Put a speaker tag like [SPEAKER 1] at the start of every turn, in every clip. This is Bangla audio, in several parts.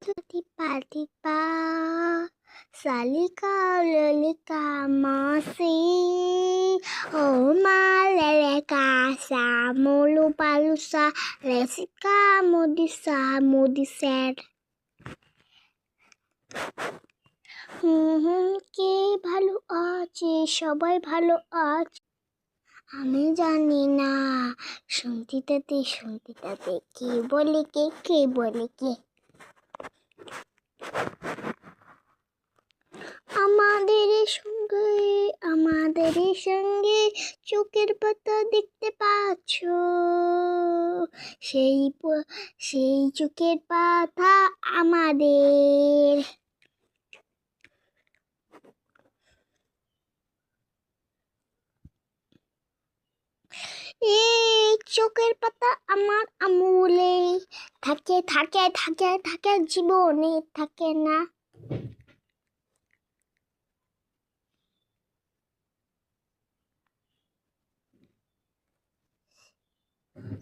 [SPEAKER 1] Tiba-tiba salika lelika masih leleka samulu palusa lesika modisa modiser কে ভালো আছে সবাই ভালো আছে আমি জানি না শুনতিটাতে কে বলে কে বলে কে আমাদের সঙ্গে চোখের পাতা দেখতে পাচ্ছ সেই চোখের পাতা আমাদের এই চোখের পাতা আমার আমূলে থাকে থাকে থাকে থাকে জীবনে থাকে না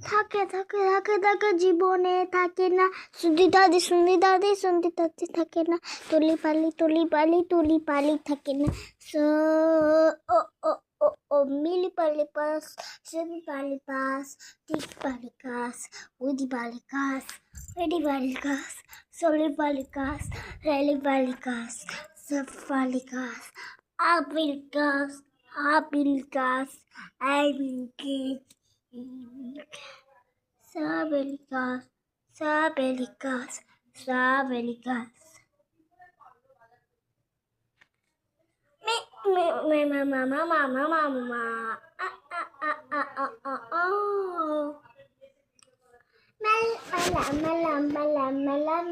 [SPEAKER 1] থাকে থাকে থাকে থাকে জীবনে থাকে না শুনতে থাকে না তুলি পালি থাকে না ও ও ও ও মিলি পালি পাস সেমি পালি পাস টিক পালি কাস উদি পালি কাস রেডি পালি কাস সলি পালি কাস রেলি পালি কাস সব পালি কাস আপেল কাস আইবিল Sabelicas. Mama.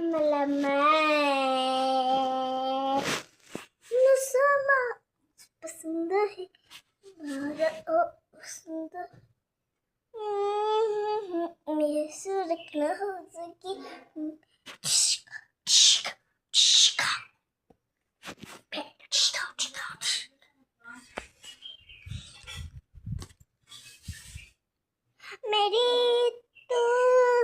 [SPEAKER 1] Malam. Nusama pasanda hai. Mara pasanda. मेरे सुर रखना हो सके मेरी तो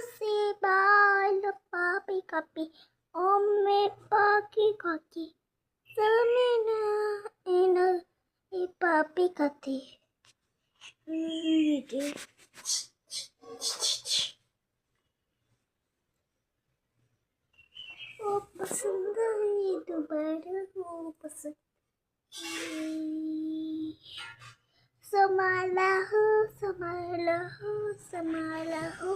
[SPEAKER 1] से बाल पापी कापी ओ मैं पाकी काकी समना इना ए पापी काती ओ पसंद है दोबारा वो पसंद संभाला हो